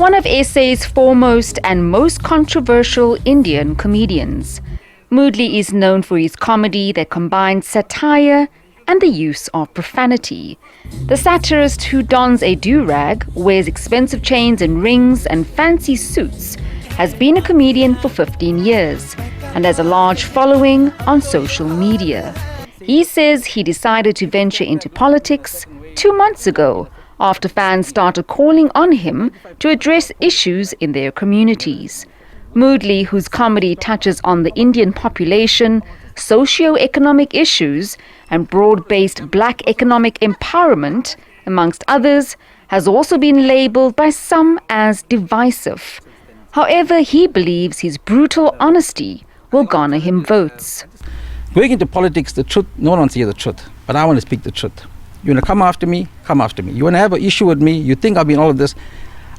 one of SA's foremost and most controversial Indian comedians. Moodley is known for his comedy that combines satire and the use of profanity. The satirist, who dons a do-rag, wears expensive chains and rings and fancy suits, has been a comedian for 15 years and has a large following on social media. He says he decided to venture into politics 2 months ago after fans started calling on him to address issues in their communities. Moodley, whose comedy touches on the Indian population, socio-economic issues and broad-based black economic empowerment, amongst others, has also been labelled by some as divisive. However, he believes his brutal honesty will garner him votes. Going into politics, the truth, no one wants to hear the truth, but I want to speak the truth. You want to come after me? Come after me. You want to have an issue with me? You think I'll be in all of this?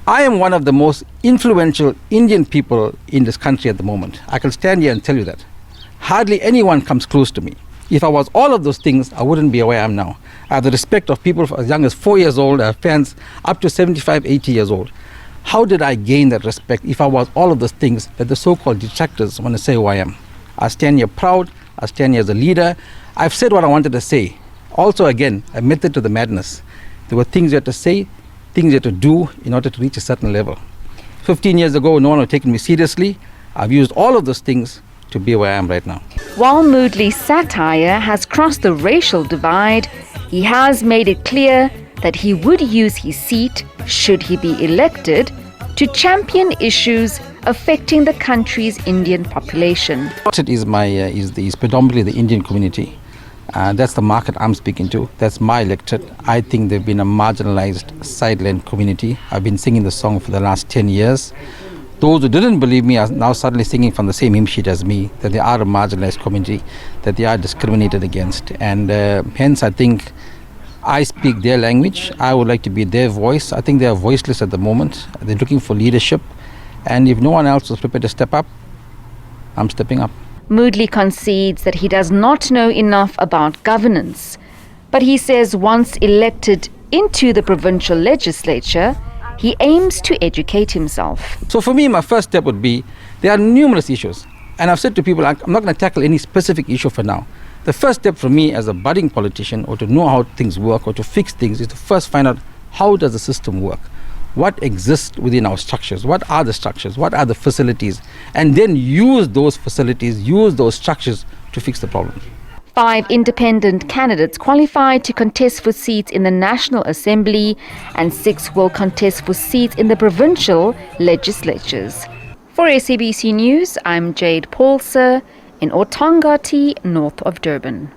I am one of the most influential Indian people in this country at the moment. I can stand here and tell you that. Hardly anyone comes close to me. If I was all of those things, I wouldn't be where I am now. I have the respect of people as young as 4 years old. I have fans up to 75, 80 years old. How did I gain that respect if I was all of those things that the so-called detractors want to say who I am? I stand here proud. I stand here as a leader. I've said what I wanted to say. Also, again, a method to the madness. There were things you had to say, things you had to do in order to reach a certain level. 15 years ago, no one had taken me seriously. I've used all of those things to be where I am right now. While Moodley's satire has crossed the racial divide, he has made it clear that he would use his seat, should he be elected, to champion issues affecting the country's Indian population. It is predominantly the Indian community. That's the market I'm speaking to. That's my electorate. I think they've been a marginalized, sidelined community. I've been singing the song for the last 10 years. Those who didn't believe me are now suddenly singing from the same hymn sheet as me, that they are a marginalized community, that they are discriminated against. And hence, I think I speak their language. I would like to be their voice. I think they are voiceless at the moment. They're looking for leadership. And if no one else is prepared to step up, I'm stepping up. Moodley concedes that he does not know enough about governance, but he says once elected into the Provincial Legislature, he aims to educate himself. So for me, my first step would be, there are numerous issues. And I've said to people, I'm not going to tackle any specific issue for now. The first step for me as a budding politician, or to know how things work, or to fix things, is to first find out, how does the system work? What exists within our structures? What are the structures? What are the facilities? And then use those facilities, use those structures to fix the problem. 5 independent candidates qualified to contest for seats in the National Assembly, and 6 will contest for seats in the provincial legislatures. For SABC News, I'm Jayed Paulse in Otangati, north of Durban.